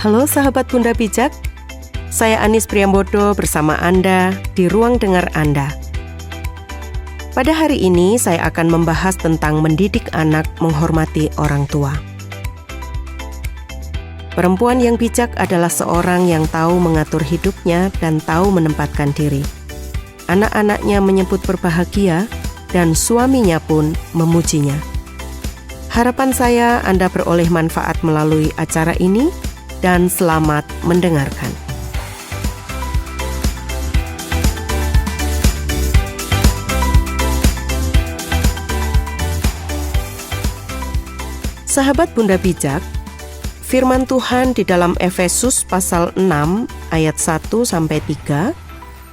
Halo sahabat Bunda Bijak, saya Anis Priambodo bersama Anda di Ruang Dengar Anda. Pada hari ini saya akan membahas tentang mendidik anak menghormati orang tua. Perempuan yang bijak adalah seorang yang tahu mengatur hidupnya dan tahu menempatkan diri. Anak-anaknya menyebut berbahagia dan suaminya pun memujinya. Harapan saya Anda beroleh manfaat melalui acara ini dan selamat mendengarkan. Sahabat Bunda Bijak, firman Tuhan di dalam Efesus pasal 6 ayat 1-3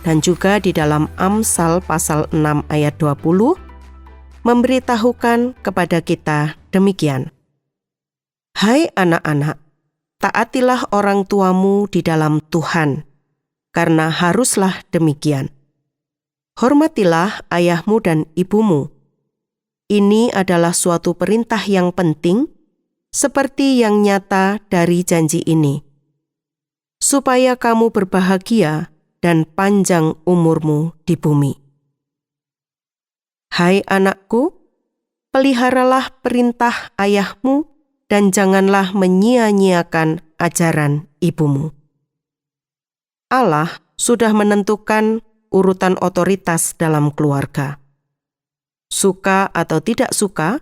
dan juga di dalam Amsal pasal 6 ayat 20 memberitahukan kepada kita demikian. Hai anak-anak, taatilah orang tuamu di dalam Tuhan, karena haruslah demikian. Hormatilah ayahmu dan ibumu. Ini adalah suatu perintah yang penting, seperti yang nyata dari janji ini, supaya kamu berbahagia dan panjang umurmu di bumi. Hai anakku, peliharalah perintah ayahmu dan janganlah menyia-nyiakan ajaran ibumu. Allah sudah menentukan urutan otoritas dalam keluarga. Suka atau tidak suka,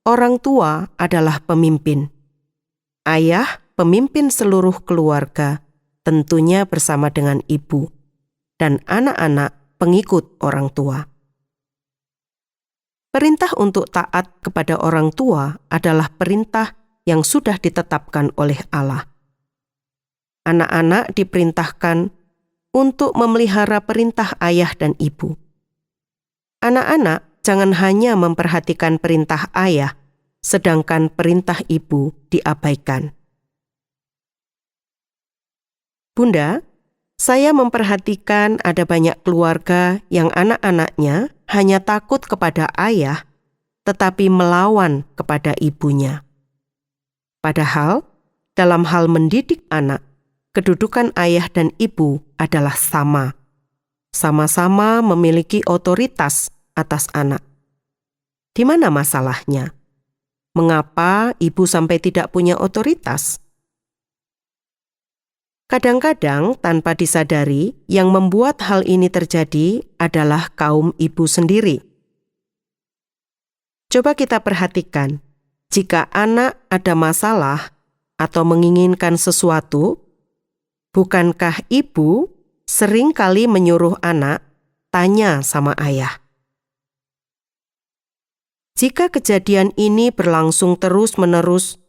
orang tua adalah pemimpin. Ayah pemimpin seluruh keluarga, tentunya bersama dengan ibu, dan anak-anak pengikut orang tua. Perintah untuk taat kepada orang tua adalah perintah yang sudah ditetapkan oleh Allah. Anak-anak diperintahkan untuk memelihara perintah ayah dan ibu. Anak-anak jangan hanya memperhatikan perintah ayah, sedangkan perintah ibu diabaikan. Bunda, saya memperhatikan ada banyak keluarga yang anak-anaknya hanya takut kepada ayah, tetapi melawan kepada ibunya. Padahal, dalam hal mendidik anak, kedudukan ayah dan ibu adalah sama. Sama-sama memiliki otoritas atas anak. Di mana masalahnya? Mengapa ibu sampai tidak punya otoritas? Kadang-kadang tanpa disadari, yang membuat hal ini terjadi adalah kaum ibu sendiri. Coba kita perhatikan, jika anak ada masalah atau menginginkan sesuatu, bukankah ibu sering kali menyuruh anak tanya sama ayah? Jika kejadian ini berlangsung terus-menerus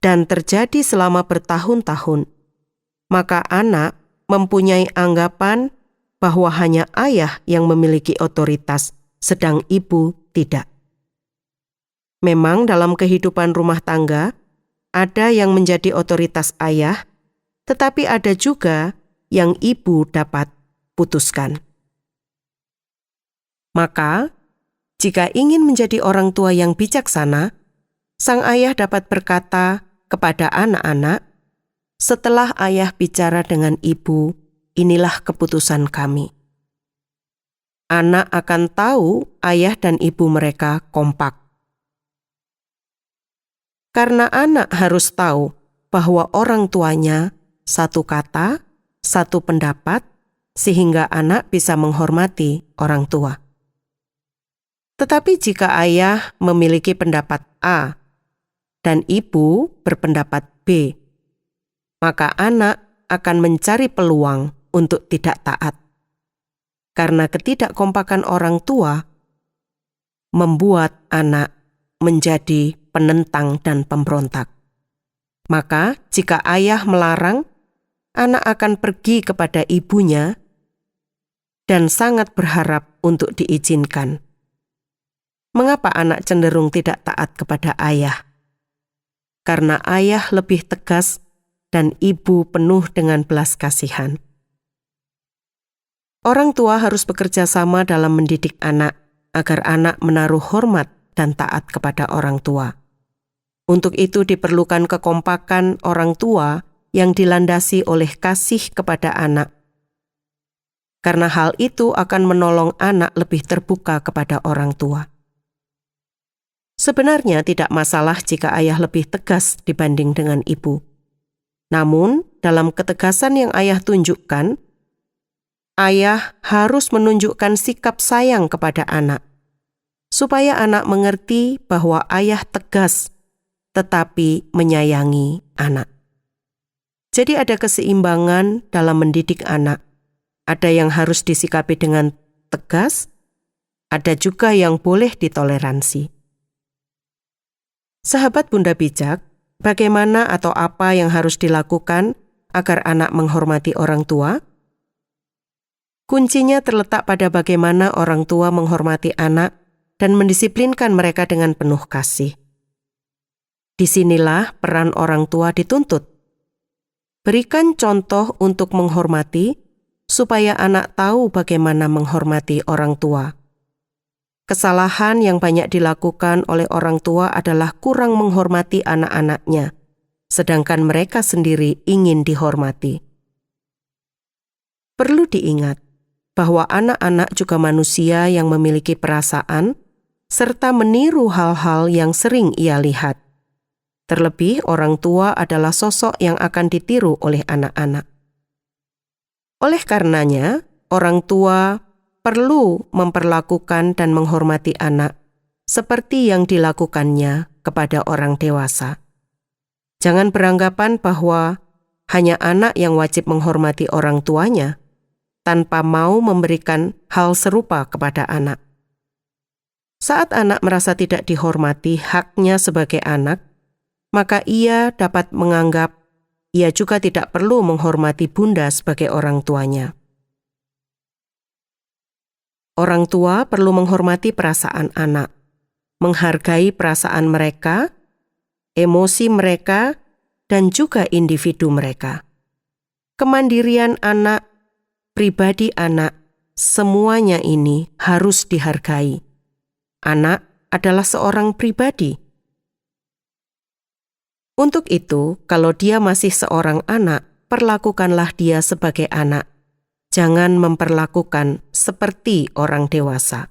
dan terjadi selama bertahun-tahun, maka anak mempunyai anggapan bahwa hanya ayah yang memiliki otoritas, sedang ibu tidak. Memang dalam kehidupan rumah tangga, ada yang menjadi otoritas ayah, tetapi ada juga yang ibu dapat putuskan. Maka, jika ingin menjadi orang tua yang bijaksana, sang ayah dapat berkata kepada anak-anak, setelah ayah bicara dengan ibu, inilah keputusan kami. Anak akan tahu ayah dan ibu mereka kompak. Karena anak harus tahu bahwa orang tuanya satu kata, satu pendapat, sehingga anak bisa menghormati orang tua. Tetapi jika ayah memiliki pendapat A dan ibu berpendapat B, maka anak akan mencari peluang untuk tidak taat. Karena ketidakkompakan orang tua membuat anak menjadi penentang dan pemberontak. Maka jika ayah melarang, anak akan pergi kepada ibunya dan sangat berharap untuk diizinkan. Mengapa anak cenderung tidak taat kepada ayah? Karena ayah lebih tegas dan ibu penuh dengan belas kasihan. Orang tua harus bekerja sama dalam mendidik anak agar anak menaruh hormat dan taat kepada orang tua. Untuk itu diperlukan kekompakan orang tua yang dilandasi oleh kasih kepada anak. Karena hal itu akan menolong anak lebih terbuka kepada orang tua. Sebenarnya tidak masalah jika ayah lebih tegas dibanding dengan ibu. Namun, dalam ketegasan yang ayah tunjukkan, ayah harus menunjukkan sikap sayang kepada anak, supaya anak mengerti bahwa ayah tegas tetapi menyayangi anak. Jadi ada keseimbangan dalam mendidik anak. Ada yang harus disikapi dengan tegas, ada juga yang boleh ditoleransi. Sahabat Bunda Bijak, bagaimana atau apa yang harus dilakukan agar anak menghormati orang tua? Kuncinya terletak pada bagaimana orang tua menghormati anak dan mendisiplinkan mereka dengan penuh kasih. Disinilah peran orang tua dituntut. Berikan contoh untuk menghormati, supaya anak tahu bagaimana menghormati orang tua. Kesalahan yang banyak dilakukan oleh orang tua adalah kurang menghormati anak-anaknya, sedangkan mereka sendiri ingin dihormati. Perlu diingat bahwa anak-anak juga manusia yang memiliki perasaan, serta meniru hal-hal yang sering ia lihat. Terlebih orang tua adalah sosok yang akan ditiru oleh anak-anak. Oleh karenanya, orang tua perlu memperlakukan dan menghormati anak seperti yang dilakukannya kepada orang dewasa. Jangan beranggapan bahwa hanya anak yang wajib menghormati orang tuanya tanpa mau memberikan hal serupa kepada anak. Saat anak merasa tidak dihormati haknya sebagai anak, maka ia dapat menganggap ia juga tidak perlu menghormati bunda sebagai orang tuanya. Orang tua perlu menghormati perasaan anak, menghargai perasaan mereka, emosi mereka, dan juga individu mereka. Kemandirian anak, pribadi anak, semuanya ini harus dihargai. Anak adalah seorang pribadi. Untuk itu, kalau dia masih seorang anak, perlakukanlah dia sebagai anak. Jangan memperlakukan seperti orang dewasa.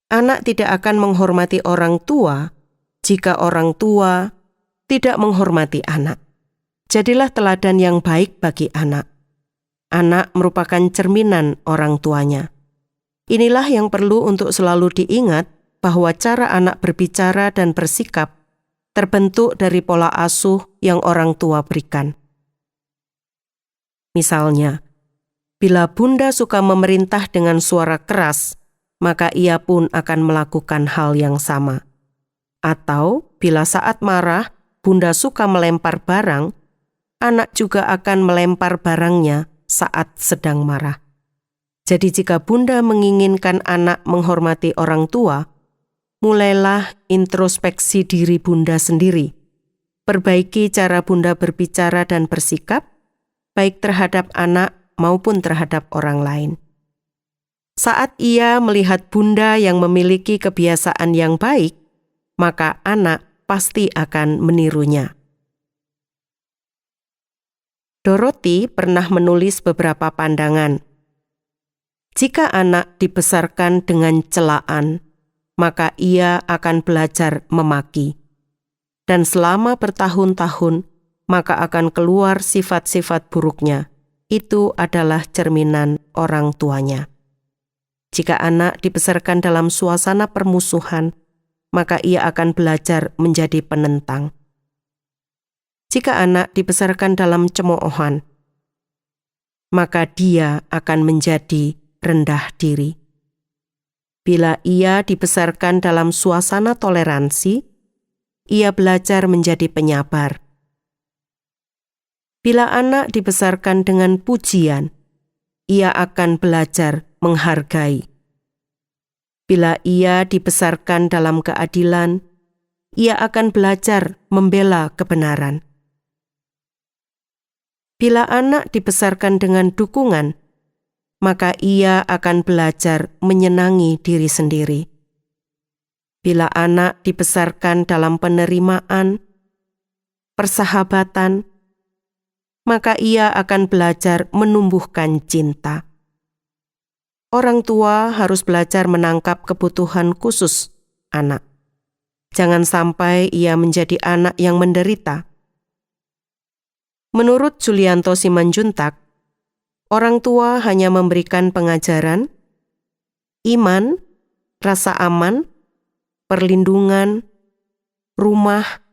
Anak tidak akan menghormati orang tua jika orang tua tidak menghormati anak. Jadilah teladan yang baik bagi anak. Anak merupakan cerminan orang tuanya. Inilah yang perlu untuk selalu diingat bahwa cara anak berbicara dan bersikap terbentuk dari pola asuh yang orang tua berikan. Misalnya, bila bunda suka memerintah dengan suara keras, maka ia pun akan melakukan hal yang sama. Atau bila saat marah, bunda suka melempar barang, anak juga akan melempar barangnya saat sedang marah. Jadi jika bunda menginginkan anak menghormati orang tua, mulailah introspeksi diri bunda sendiri. Perbaiki cara bunda berbicara dan bersikap, baik terhadap anak maupun terhadap orang lain. Saat ia melihat bunda yang memiliki kebiasaan yang baik, maka anak pasti akan menirunya. Dorothy pernah menulis beberapa pandangan. Jika anak dibesarkan dengan celaan, maka ia akan belajar memaki. Dan selama bertahun-tahun, maka akan keluar sifat-sifat buruknya. Itu adalah cerminan orang tuanya. Jika anak dibesarkan dalam suasana permusuhan, maka ia akan belajar menjadi penentang. Jika anak dibesarkan dalam cemoohan, maka dia akan menjadi rendah diri. Bila ia dibesarkan dalam suasana toleransi, ia belajar menjadi penyabar. Bila anak dibesarkan dengan pujian, ia akan belajar menghargai. Bila ia dibesarkan dalam keadilan, ia akan belajar membela kebenaran. Bila anak dibesarkan dengan dukungan, maka ia akan belajar menyenangi diri sendiri. Bila anak dibesarkan dalam penerimaan, persahabatan, maka ia akan belajar menumbuhkan cinta. Orang tua harus belajar menangkap kebutuhan khusus anak. Jangan sampai ia menjadi anak yang menderita. Menurut Julianto Simanjuntak, orang tua hanya memberikan pengajaran, iman, rasa aman, perlindungan, rumah,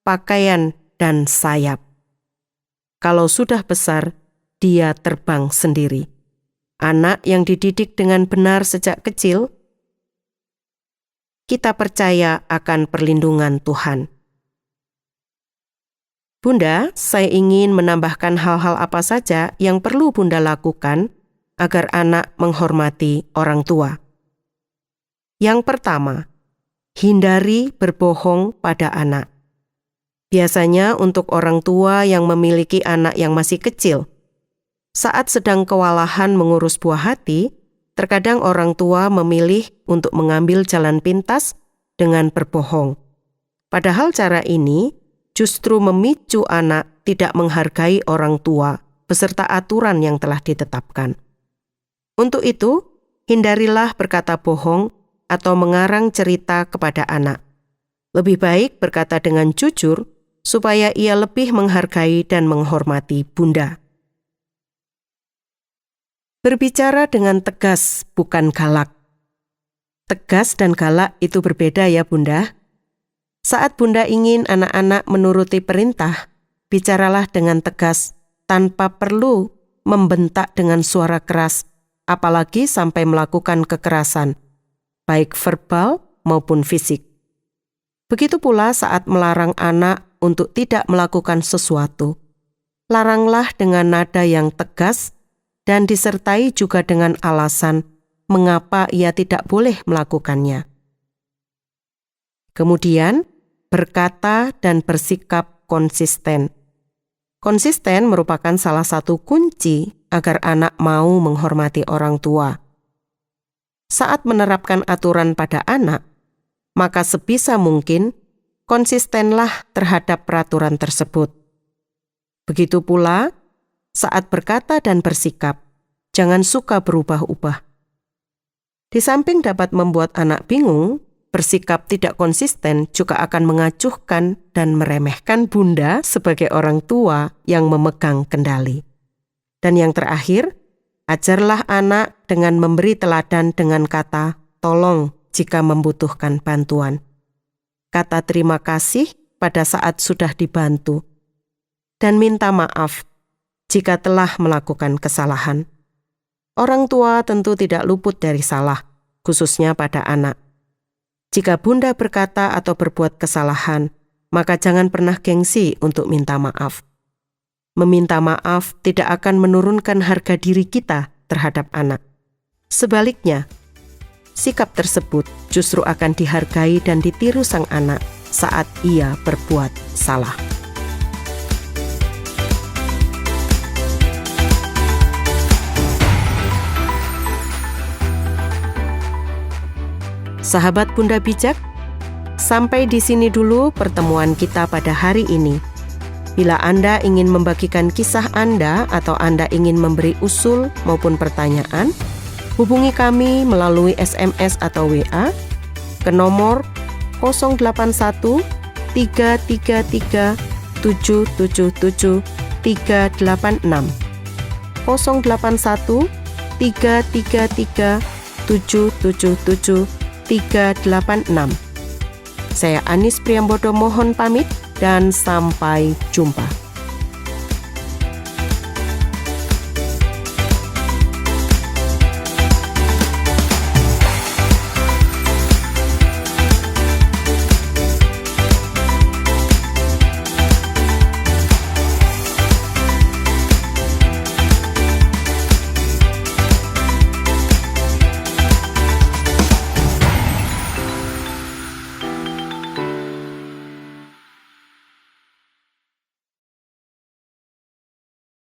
pakaian, dan sayap. Kalau sudah besar, dia terbang sendiri. Anak yang dididik dengan benar sejak kecil, kita percaya akan perlindungan Tuhan. Bunda, saya ingin menambahkan hal-hal apa saja yang perlu Bunda lakukan agar anak menghormati orang tua. Yang pertama, hindari berbohong pada anak. Biasanya untuk orang tua yang memiliki anak yang masih kecil, saat sedang kewalahan mengurus buah hati, terkadang orang tua memilih untuk mengambil jalan pintas dengan berbohong. Padahal cara ini justru memicu anak tidak menghargai orang tua beserta aturan yang telah ditetapkan. Untuk itu, hindarilah berkata bohong atau mengarang cerita kepada anak. Lebih baik berkata dengan jujur supaya ia lebih menghargai dan menghormati Bunda. Berbicara dengan tegas, bukan galak. Tegas dan galak itu berbeda ya Bunda. Saat Bunda ingin anak-anak menuruti perintah, bicaralah dengan tegas tanpa perlu membentak dengan suara keras, apalagi sampai melakukan kekerasan, baik verbal maupun fisik. Begitu pula saat melarang anak untuk tidak melakukan sesuatu. Laranglah dengan nada yang tegas dan disertai juga dengan alasan mengapa ia tidak boleh melakukannya. Kemudian, berkata dan bersikap konsisten. Konsisten merupakan salah satu kunci agar anak mau menghormati orang tua. Saat menerapkan aturan pada anak, maka sebisa mungkin konsistenlah terhadap peraturan tersebut. Begitu pula, saat berkata dan bersikap, jangan suka berubah-ubah. Di samping dapat membuat anak bingung, bersikap tidak konsisten juga akan mengacuhkan dan meremehkan Bunda sebagai orang tua yang memegang kendali. Dan yang terakhir, ajarlah anak dengan memberi teladan dengan kata tolong jika membutuhkan bantuan. Kata terima kasih pada saat sudah dibantu. Dan minta maaf jika telah melakukan kesalahan. Orang tua tentu tidak luput dari salah, khususnya pada anak. Jika Bunda berkata atau berbuat kesalahan, maka jangan pernah gengsi untuk minta maaf. Meminta maaf tidak akan menurunkan harga diri kita terhadap anak. Sebaliknya, sikap tersebut justru akan dihargai dan ditiru sang anak saat ia berbuat salah. Sahabat Bunda Bijak, sampai di sini dulu pertemuan kita pada hari ini. Bila Anda ingin membagikan kisah Anda atau Anda ingin memberi usul maupun pertanyaan, hubungi kami melalui SMS atau WA ke nomor 081 333 777 386 081 333 777 386. Saya Anis Priambodo mohon pamit dan sampai jumpa.